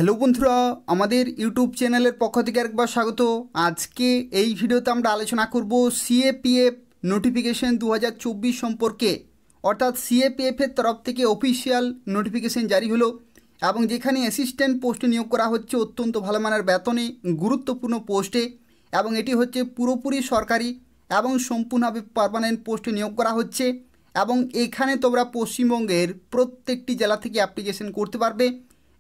Hello বন্ধুরা, আমাদের YouTube চ্যানেলের পক্ষ থেকে একবার স্বাগত। আজকে এই ভিডিওতে আমরা আলোচনা করব সিএপিএফ নোটিফিকেশন 2024 সম্পর্কে। অর্থাৎ সিএপিএফের তরফ থেকে অফিসিয়াল নোটিফিকেশন জারি হলো এবং যেখানে অ্যাসিস্ট্যান্ট পোস্টে নিয়োগ করা হচ্ছে অত্যন্ত ভালো মানের বেতনে, গুরুত্বপূর্ণ পোস্টে, এবং এটি হচ্ছে পুরোপুরি সরকারি এবং সম্পূর্ণভাবে পার্মানেন্ট পোস্টে নিয়োগ করা হচ্ছে। এবং এখানে তোমরা পশ্চিমবঙ্গের প্রত্যেকটি জেলা থেকে অ্যাপ্লিকেশন করতে পারবে,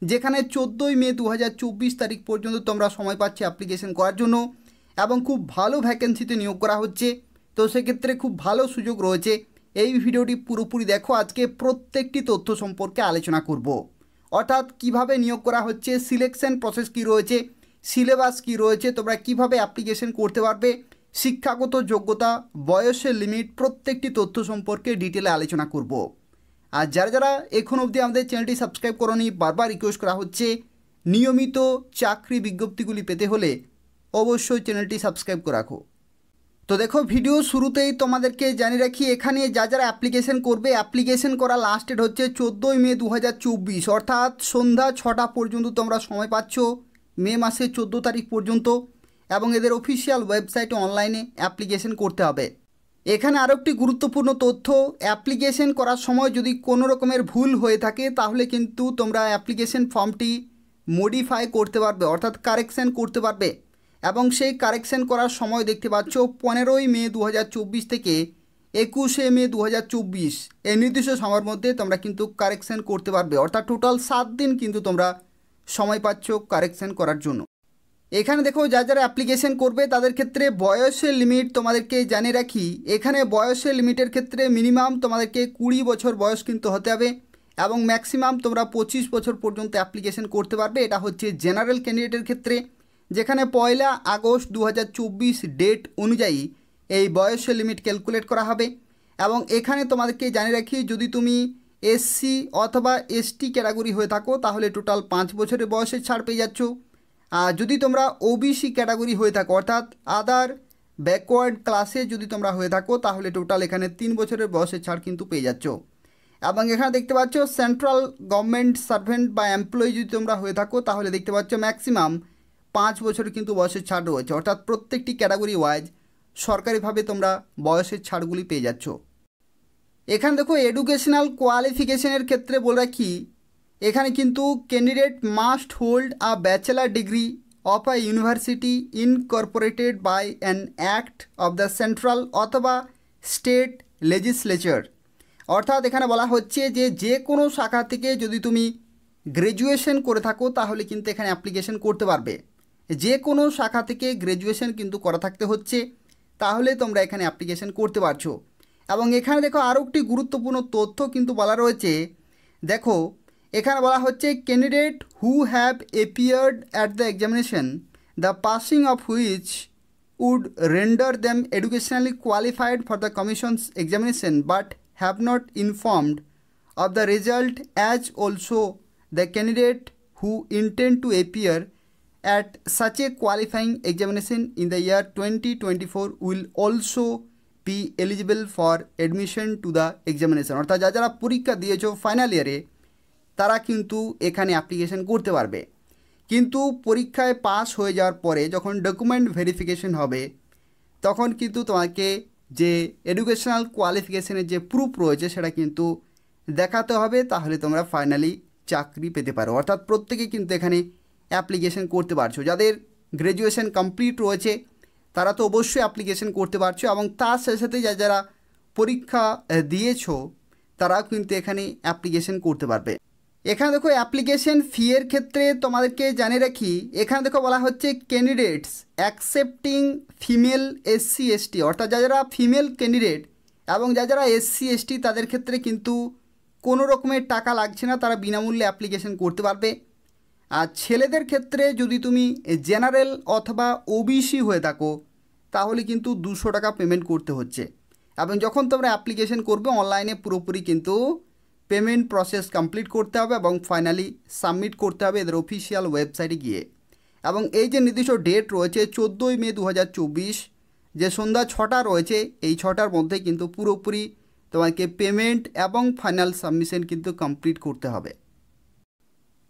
যেখানে 14ই মে 2024 তারিখ পর্যন্ত তোমরা সময় পাচ্ছে অ্যাপ্লিকেশন করার জন্য। এবং খুব ভালো ভ্যাকেন্সিতে নিয়োগ করা হচ্ছে, তো সেক্ষেত্রে খুব ভালো সুযোগ রয়েছে। এই ভিডিওটি পুরোপুরি দেখো, আজকে প্রত্যেকটি তথ্য সম্পর্কে আলোচনা করব। অর্থাৎ কিভাবে নিয়োগ করা হচ্ছে, সিলেকশন প্রসেস কী রয়েছে, সিলেবাস কী রয়েছে, তোমরা কিভাবে অ্যাপ্লিকেশন করতে পারবে, শিক্ষাগত যোগ্যতা, বয়সের লিমিট, প্রত্যেকটি তথ্য সম্পর্কে ডিটেলে আলোচনা করব। আর যারা যারা এখন অবধি আমাদের চ্যানেলটি সাবস্ক্রাইব করোনি, বারবার রিকোয়েস্ট করা হচ্ছে, নিয়মিত চাকরি বিজ্ঞপ্তিগুলি পেতে হলে অবশ্যই চ্যানেলটি সাবস্ক্রাইব করে রাখো। তো দেখো, ভিডিও শুরুতেই তোমাদেরকে জানিয়ে রাখি, এখানে যারা অ্যাপ্লিকেশন করবে, অ্যাপ্লিকেশন করা লাস্ট ডেট হচ্ছে 14ই মে 2024, অর্থাৎ সন্ধ্যা 6টা পর্যন্ত তোমরা সময় পাচ্ছ, মে মাসের 14 তারিখ পর্যন্ত। এবং এদের অফিসিয়াল ওয়েবসাইটে অনলাইনে অ্যাপ্লিকেশন করতে হবে। এখানে আরও একটি গুরুত্বপূর্ণ তথ্য, অ্যাপ্লিকেশন করার সময় যদি কোনো রকমের ভুল হয়ে থাকে তাহলে কিন্তু তোমরা অ্যাপ্লিকেশন ফর্মটি মডিফাই করতে পারবে, অর্থাৎ কারেকশন করতে পারবে। এবং সেই কারেকশন করার সময় দেখতে পাচ্ছ 15ই মে 2024 থেকে 21শে মে 2024, এই নির্দিষ্ট সময়ের মধ্যে তোমরা কিন্তু কারেকশন করতে পারবে। অর্থাৎ টোটাল 7 দিন কিন্তু তোমরা সময় পাচ্ছ কারেকশন করার জন্য। এখানে দেখো, যারা অ্যাপ্লিকেশন করবে তাদের ক্ষেত্রে বয়সের লিমিট তোমাদেরকে জানিয়ে রাখি। এখানে বয়সের লিমিটের ক্ষেত্রে মিনিমাম তোমাদেরকে 20 বছর বয়স কিন্তু হতে হবে এবং ম্যাক্সিমাম তোমরা 25 বছর পর্যন্ত অ্যাপ্লিকেশন করতে পারবে। এটা হচ্ছে জেনারেল ক্যান্ডিডেটের ক্ষেত্রে, যেখানে 1 আগস্ট 2024 ডেট অনুযায়ী এই বয়সের লিমিট ক্যালকুলেট করা হবে। এবং এখানে তোমাদেরকে জানিয়ে রাখি, যদি তুমি এসসি অথবা এসটি ক্যাটাগরি হয়ে থাকো তাহলে টোটাল 5 বছরের বয়সের ছাড় পেয়ে যাচ্ছ। আর যদি তোমরা ওবিসি ক্যাটাগরি হয়ে থাকো, অর্থাৎ আদার ব্যাকওয়ার্ড ক্লাসে যদি তোমরা হয়ে থাকো তাহলে টোটাল এখানে 3 বছরের বয়সের ছাড় কিন্তু পেয়ে যাচ্ছ। এবং এখানে দেখতে পাচ্ছ সেন্ট্রাল গভর্নমেন্ট সার্ভেন্ট বা এমপ্লয়ি যদি তোমরা হয়ে থাকো তাহলে দেখতে পাচ্ছ ম্যাক্সিমাম 5 বছরের কিন্তু বয়সের ছাড় রয়েছে। অর্থাৎ প্রত্যেকটি ক্যাটাগরি ওয়াইজ সরকারিভাবে তোমরা বয়সের ছাড়গুলি পেয়ে যাচ্ছ। এখানে দেখো, এডুকেশনাল কোয়ালিফিকেশনের ক্ষেত্রে বলে রাখি, এখানে কিন্তু candidate must hold a bachelor degree of a university incorporated by an act of the central অথবা স্টেট লেজিসলেচার। অর্থাৎ এখানে বলা হচ্ছে যে কোনো শাখা থেকে যদি তুমি গ্র্যাজুয়েশন করে থাকো তাহলে কিন্তু এখানে অ্যাপ্লিকেশন করতে পারবে। যে কোনো শাখা থেকে গ্র্যাজুয়েশন কিন্তু করা থাকতে হচ্ছে, তাহলে তোমরা এখানে অ্যাপ্লিকেশন করতে পারছো। এবং এখানে দেখো, আরও একটি গুরুত্বপূর্ণ তথ্য কিন্তু বলা রয়েছে। দেখো, এখানে বলা হচ্ছে candidate who have appeared at the examination the passing of which would render them educationally qualified for the commission's examination but have not informed of the result as also the candidate who intend to appear at such a qualifying examination in the year 2024 will also be eligible for admission to the examination. অর্থাৎ যারা পরীক্ষা দিয়েছো final ইয়ারে তারা কিন্তু এখানে application করতে পারবে। কিন্তু পরীক্ষায় পাস হয়ে যাওয়ার পরে যখন ডকুমেন্ট ভেরিফিকেশন হবে তখন কিন্তু তোমাকে যে এডুকেশনাল কোয়ালিফিকেশনের যে প্রুফ রয়েছে সেটা কিন্তু দেখাতে হবে, তাহলে তোমরা ফাইনালি চাকরি পেতে পারো। অর্থাৎ প্রত্যেকে কিন্তু এখানে অ্যাপ্লিকেশন করতে পারছো। যাদের গ্র্যাজুয়েশন কমপ্লিট রয়েছে তারা তো অবশ্যই অ্যাপ্লিকেশন করতে পারছো, এবং তার সাথে সাথে যারা পরীক্ষা দিয়েছো তারাও কিন্তু এখানে অ্যাপ্লিকেশন করতে পারবে। এখানে দেখো, অ্যাপ্লিকেশন ফি এর ক্ষেত্রে তোমাদেরকে জানিয়ে রাখি, এখানে দেখো বলা হচ্ছে candidates accepting female SC ST, অর্থাৎ যারা ফিমেল ক্যান্ডিডেট এবং যারা এসসি এসটি তাদের ক্ষেত্রে কিন্তু কোনো রকমের টাকা লাগছে না, তারা বিনামূল্যে অ্যাপ্লিকেশন করতে পারবে। আর ছেলেদের ক্ষেত্রে যদি তুমি জেনারেল অথবা ওবিসি হয়ে থাকো তাহলে কিন্তু 200 টাকা পেমেন্ট করতে হচ্ছে। এবং যখন তোমরা অ্যাপ্লিকেশন করবে অনলাইনে পুরোপুরি কিন্তু পেমেন্ট প্রসেস কমপ্লিট করতে হবে এবং ফাইনালি সাবমিট করতে হবে এদের অফিসিয়াল ওয়েবসাইটে গিয়ে। এবং এই যে নির্দিষ্ট ডেট রয়েছে 14ই মে 2024, যে সন্ধ্যা 6টা রয়েছে, এই 6টার মধ্যে কিন্তু পুরোপুরি তোমাকে পেমেন্ট এবং ফাইনাল সাবমিশন কিন্তু কমপ্লিট করতে হবে।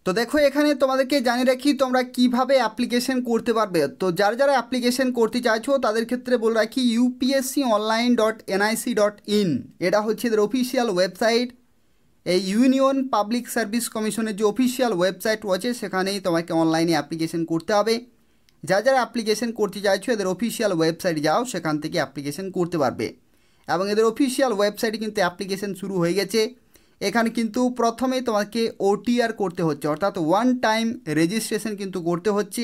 তো দেখো এখানে তোমাদেরকে জানিয়ে রাখি তোমরা কিভাবে অ্যাপ্লিকেশন করতে পারবে। তো যারা অ্যাপ্লিকেশন করতে চাইছো তাদের ক্ষেত্রে বলে রাখি upsconline.nic.in এটা হচ্ছে এদের অফিসিয়াল ওয়েবসাইট। এই ইউনিয়ন পাবলিক সার্ভিস কমিশনের যে অফিসিয়াল ওয়েবসাইট রয়েছে সেখানেই তোমাকে অনলাইনে অ্যাপ্লিকেশন করতে হবে। যারা অ্যাপ্লিকেশন করতে চাইছো এদের অফিসিয়াল ওয়েবসাইট যাও, সেখান থেকে অ্যাপ্লিকেশন করতে পারবে। এবং এদের অফিসিয়াল ওয়েবসাইটে কিন্তু অ্যাপ্লিকেশন শুরু হয়ে গেছে। এখানে কিন্তু প্রথমেই তোমাকে ওটিআর করতে হচ্ছে, অর্থাৎ ওয়ান টাইম রেজিস্ট্রেশন কিন্তু করতে হচ্ছে।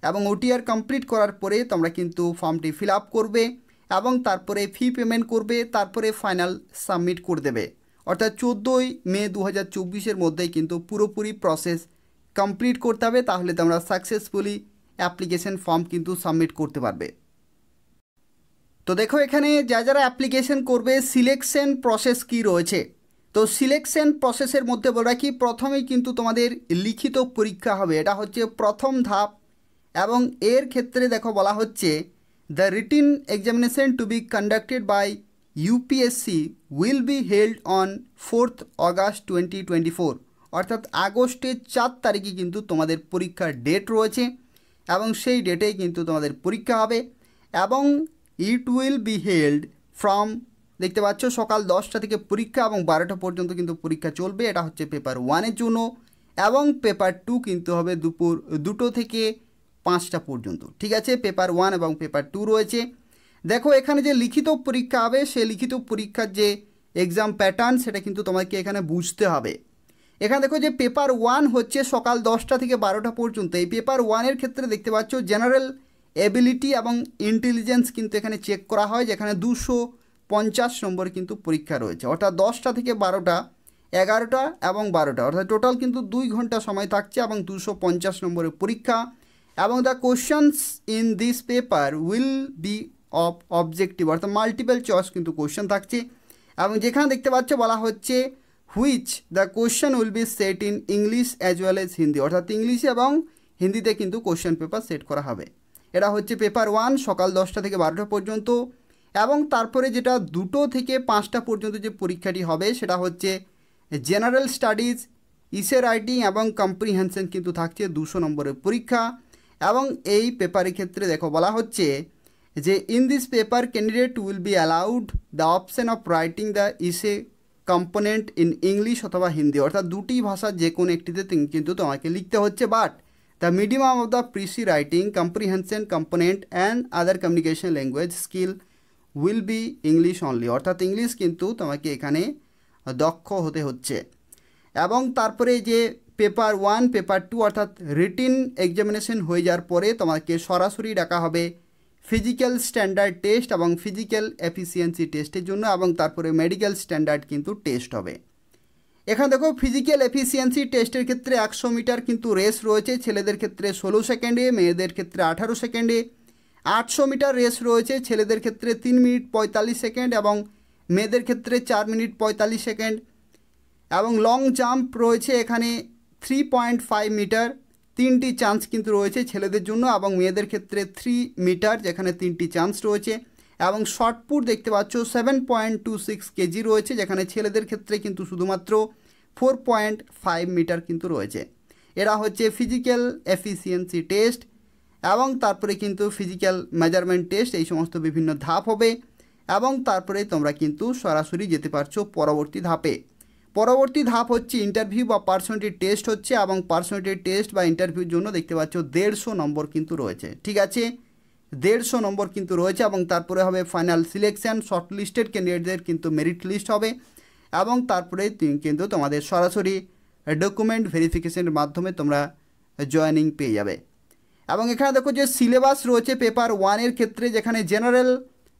এবং ওটিআর কমপ্লিট করার পরে তোমরা কিন্তু ফর্মটি ফিল আপ করবে এবং তারপরে ফি পেমেন্ট করবে, তারপরে ফাইনাল সাবমিট করে দেবে। অর্থাৎ 14ই মে 2024-এর মধ্যেই কিন্তু পুরোপুরি প্রসেস কমপ্লিট করতে হবে, তাহলে তোমরা সাকসেসফুলি অ্যাপ্লিকেশন ফর্ম কিন্তু সাবমিট করতে পারবে। তো দেখো এখানে যারা অ্যাপ্লিকেশন করবে সিলেকশন প্রসেস কি রয়েছে। তো সিলেকশন প্রসেসের মধ্যে বলে রাখি প্রথমেই কিন্তু তোমাদের লিখিত পরীক্ষা হবে, এটা হচ্ছে প্রথম ধাপ। এবং এর ক্ষেত্রে দেখো বলা হচ্ছে the written examination to be conducted by UPSC will be held on 4th August 2024, অর্থাৎ আগস্টের 4 তারিখে কিন্তু তোমাদের পরীক্ষার ডেট রয়েছে এবং সেই ডেটেই কিন্তু তোমাদের পরীক্ষা হবে। এবং it will be held from, দেখতে পাচ্ছ সকাল 10টা থেকে পরীক্ষা এবং 12টা পর্যন্ত কিন্তু পরীক্ষা চলবে, এটা হচ্ছে পেপার 1-এর জন্য। এবং পেপার 2 কিন্তু হবে দুপুর 2টো থেকে 5টা পর্যন্ত। ঠিক আছে, পেপার 1 এবং পেপার 2 রয়েছে। দেখো এখানে যে লিখিত পরীক্ষা হবে সেই লিখিত পরীক্ষার যে এক্সাম প্যাটার্ন সেটা কিন্তু তোমাকে এখানে বুঝতে হবে। এখানে দেখো যে পেপার 1 হচ্ছে সকাল 10টা থেকে 12টা পর্যন্ত। এই পেপার 1-এর ক্ষেত্রে দেখতে পাচ্ছ জেনারেল এবিলিটি এবং ইন্টেলিজেন্স কিন্তু এখানে চেক করা হয়, যেখানে 250 নম্বর কিন্তু পরীক্ষা রয়েছে। অর্থাৎ 10টা থেকে 12টা, 11টা এবং 12টা, অর্থাৎ টোটাল কিন্তু 2 ঘন্টা সময় থাকছে এবং 250 নম্বরের পরীক্ষা। এবং the questions in this paper will be of objective, অর্থাৎ মাল্টিপল চয়েস কিন্তু কোশ্চেন থাকছে। এবং যেখানে দেখতে পাচ্ছ বলা হচ্ছে which the question will be set in English as well as Hindi, অর্থাৎ ইংলিশ এবং হিন্দিতে কিন্তু কোশ্চেন পেপার সেট করা হবে। এটা হচ্ছে পেপার 1 সকাল 10টা থেকে 12টা পর্যন্ত। এবং তারপরে যেটা 2টো থেকে 5টা পর্যন্ত যে পরীক্ষাটি হবে সেটা হচ্ছে জেনারেল স্টাডিজ, ইসে রাইটিং এবং কম্প্রিহেনশন কিন্তু থাকছে 200 নম্বরের পরীক্ষা। এবং এই পেপারের ক্ষেত্রে দেখো বলা হচ্ছে যে in this paper candidate will be allowed the option of writing the ইসে কম্পোনেন্ট ইন ইংলিশ অথবা হিন্দি, অর্থাৎ দুটি ভাষার যে কোনো একটিতে কিন্তু তোমাকে লিখতে হচ্ছে। But the medium of the precis writing comprehension component and other communication language skill will be English only, অর্থাৎ ইংলিশ কিন্তু তোমাকে এখানে দক্ষ হতে হচ্ছে। এবং তারপরে যে পেপার 1 পেপার 2 অর্থাৎ রিটিন এক্সামিনেশন হয়ে যাওয়ার পরে তোমাকে সরাসরি ডাকা হবে ফিজিক্যাল স্ট্যান্ডার্ড টেস্ট এবং ফিজিক্যাল এফিসিয়েন্সি টেস্টের জন্য, এবং তারপরে মেডিকেল স্ট্যান্ডার্ড কিন্তু টেস্ট হবে। এখানে দেখো ফিজিক্যাল এফিসিয়েন্সি টেস্টের ক্ষেত্রে 100 মিটার কিন্তু রেস রয়েছে, ছেলেদের ক্ষেত্রে 16 সেকেন্ডে, মেয়েদের ক্ষেত্রে 18 সেকেন্ডে। 800 মিটার রেস রয়েছে, ছেলেদের ক্ষেত্রে 3 মিনিট 45 সেকেন্ড এবং মেয়েদের ক্ষেত্রে 4 মিনিট 45 সেকেন্ড। এবং লং জাম্প রয়েছে এখানে 3.5 মিটার, 3টি চান্স কিন্তু রয়েছে ছেলেদের জন্য, এবং মেয়েদের ক্ষেত্রে 3 মিটার যেখানে 3টি চান্স রয়েছে। এবং শর্টপুট দেখতে পাচ্ছ 7.26 কেজি রয়েছে, যেখানে ছেলেদের ক্ষেত্রে কিন্তু শুধুমাত্র 4.5 মিটার কিন্তু রয়েছে। এরা হচ্ছে ফিজিক্যাল এফিসিয়েন্সি টেস্ট। এবং তারপরে কিন্তু ফিজিক্যাল মেজারমেন্ট টেস্ট, এই সমস্ত বিভিন্ন ধাপ হবে। এবং তারপরে তোমরা কিন্তু সরাসরি যেতে পারছো পরবর্তী ধাপে। পরবর্তী ধাপ হচ্ছে ইন্টারভিউ বা পার্সোনালিটি টেস্ট হচ্ছে, এবং পার্সোনালিটি টেস্ট বা ইন্টারভিউর জন্য দেখতে পাচ্ছ 150 নম্বর কিন্তু রয়েছে। ঠিক আছে, 150 নম্বর কিন্তু রয়েছে। এবং তারপরে হবে ফাইনাল সিলেকশন, শর্টলিস্টেড ক্যান্ডিডেটদের কিন্তু মেরিট লিস্ট হবে। এবং তারপরে কিন্তু তোমাদের সরাসরি ডকুমেন্ট ভেরিফিকেশনের মাধ্যমে তোমরা জয়েনিং পেয়ে যাবে। এবং এখানে দেখো যে সিলেবাস রয়েছে পেপার 1-এর ক্ষেত্রে, যেখানে জেনারেল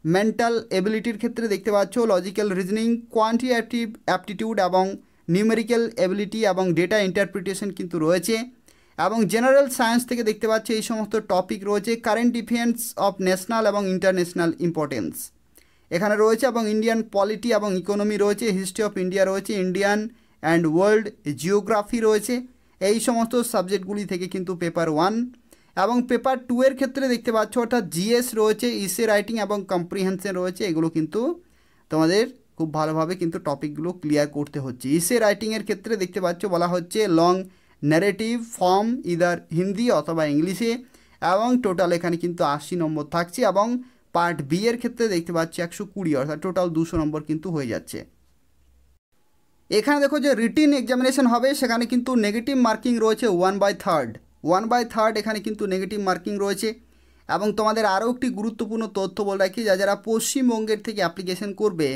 মেন্টাল এবিলিটির ক্ষেত্রে দেখতে পাচ্ছ লজিক্যাল রিজনিং, কোয়ান্টিটেটিভ অ্যাপটিটিউড এবং নিউমেরিক্যাল এবিলিটি এবং ডেটা ইন্টারপ্রিটেশন কিন্তু রয়েছে। এবং জেনারেল সায়েন্স থেকে দেখতে পাচ্ছ এই সমস্ত টপিক রয়েছে। কারেন্ট ইভেন্টস অফ ন্যাশনাল এবং ইন্টারন্যাশনাল ইম্পর্টেন্স এখানে রয়েছে, এবং ইন্ডিয়ান পলিটি এবং ইকোনমি রয়েছে, হিস্ট্রি অফ ইন্ডিয়া রয়েছে, ইন্ডিয়ান অ্যান্ড ওয়ার্ল্ড জিওগ্রাফি রয়েছে। এই সমস্ত সাবজেক্টগুলি থেকে কিন্তু পেপার 1। এবং পেপার 2-এর ক্ষেত্রে দেখতে পাচ্ছ অর্থাৎ জিএস রয়েছে, ইসে রাইটিং এবং কম্প্রিহেনশন রয়েছে। এগুলো কিন্তু তোমাদের খুব ভালোভাবে কিন্তু টপিকগুলো ক্লিয়ার করতে হচ্ছে। ইসে রাইটিংয়ের ক্ষেত্রে দেখতে পাচ্ছ বলা হচ্ছে long narrative form either Hindi অথবা ইংলিশে, এবং টোটাল এখানে কিন্তু 80 নম্বর থাকছে, এবং পার্ট বি এর ক্ষেত্রে দেখতে পাচ্ছি 120, অর্থাৎ টোটাল 200 নম্বর কিন্তু হয়ে যাচ্ছে। এখানে দেখো যে রিটিন এক্সামিনেশন হবে, সেখানে কিন্তু নেগেটিভ মার্কিং রয়েছে 1/3 এখানে কিন্তু নেগেটিভ মার্কিং রয়েছে। এবং তোমাদের আরও একটি গুরুত্বপূর্ণ তথ্য বলে রাখি, যারা পশ্চিমবঙ্গের থেকে অ্যাপ্লিকেশন করবে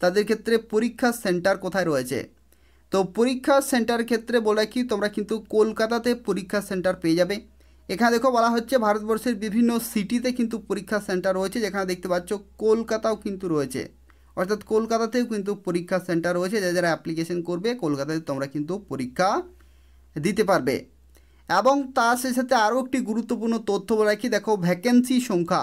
তাদের ক্ষেত্রে পরীক্ষার সেন্টার কোথায় রয়েছে। তো পরীক্ষার সেন্টার ক্ষেত্রে বলে রাখি, তোমরা কিন্তু কলকাতাতে পরীক্ষা সেন্টার পেয়ে যাবে। এখানে দেখো বলা হচ্ছে ভারতবর্ষের বিভিন্ন সিটিতে কিন্তু পরীক্ষা সেন্টার রয়েছে, যেখানে দেখতে পাচ্ছ কলকাতাও কিন্তু রয়েছে, অর্থাৎ কলকাতাতেও কিন্তু পরীক্ষা সেন্টার রয়েছে। যারা অ্যাপ্লিকেশন করবে কলকাতাতে তোমরা কিন্তু পরীক্ষা দিতে পারবে। এবং তার সাথে আরও একটি গুরুত্বপূর্ণ তথ্য বলে রাখি, দেখো ভ্যাকেন্সি সংখ্যা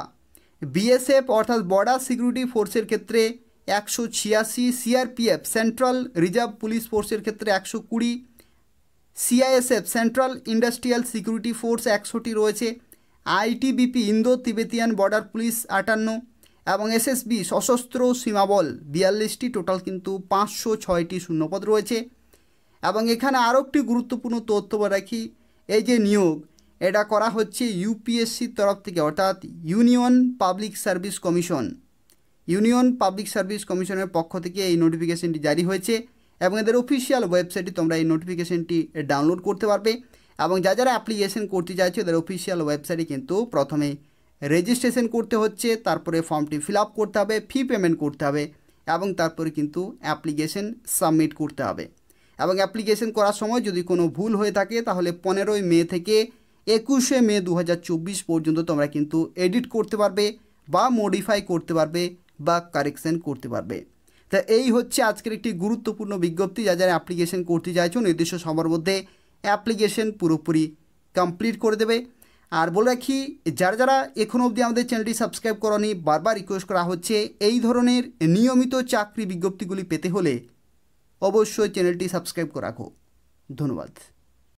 বিএসএফ অর্থাৎ বর্ডার সিকিউরিটি ফোর্সের ক্ষেত্রে 186, সিআরপিএফ সেন্ট্রাল রিজার্ভ পুলিশ ফোর্সের ক্ষেত্রে 120, CISF Central Industrial Security Force 100টি রয়েছে, ITBP Indo Tibetan Border Police 58, এবং এসএসবি সশস্ত্র সীমাবল 42টি, টোটাল কিন্তু 506টি শূন্যপদ রয়েছে। এবং এখানে আরও একটি গুরুত্বপূর্ণ তথ্য বলে রাখি, এই যে নিয়োগ এটা করা হচ্ছে ইউপিএসসির তরফ থেকে, অর্থাৎ ইউনিয়ন পাবলিক সার্ভিস কমিশনের পক্ষ থেকে এই নোটিফিকেশনটি জারি হয়েছে, এবং এদের অফিসিয়াল ওয়েবসাইটে তোমরা এই নোটিফিকেশনটি ডাউনলোড করতে পারবে। এবং যারা অ্যাপ্লিকেশন করতে চাইছো এদের অফিসিয়াল ওয়েবসাইটে কিন্তু প্রথমে রেজিস্ট্রেশন করতে হচ্ছে, তারপরে ফর্মটি ফিল আপ করতে হবে, ফি পেমেন্ট করতে হবে, এবং তারপরে কিন্তু অ্যাপ্লিকেশন সাবমিট করতে হবে। এবং অ্যাপ্লিকেশন করার সময় যদি কোনো ভুল হয়ে থাকে তাহলে 15 মে থেকে 21 মে 2024 পর্যন্ত তোমরা কিন্তু এডিট করতে পারবে বা মডিফাই করতে পারবে বা কারেকশন করতে পারবে। তা এই হচ্ছে আজকের একটি গুরুত্বপূর্ণ বিজ্ঞপ্তি, যারা অ্যাপ্লিকেশন করতে চাইছো নির্দিষ্ট সময়ের মধ্যে অ্যাপ্লিকেশন পুরোপুরি কমপ্লিট করে দেবে। আর বলে রাখি, যারা এখনও অবধি আমাদের চ্যানেলটি সাবস্ক্রাইব করনি, বারবার রিকোয়েস্ট করা হচ্ছে, এই ধরনের নিয়মিত চাকরি বিজ্ঞপ্তিগুলি পেতে হলে অবশ্যই চ্যানেলটি সাবস্ক্রাইব করে রাখো। ধন্যবাদ।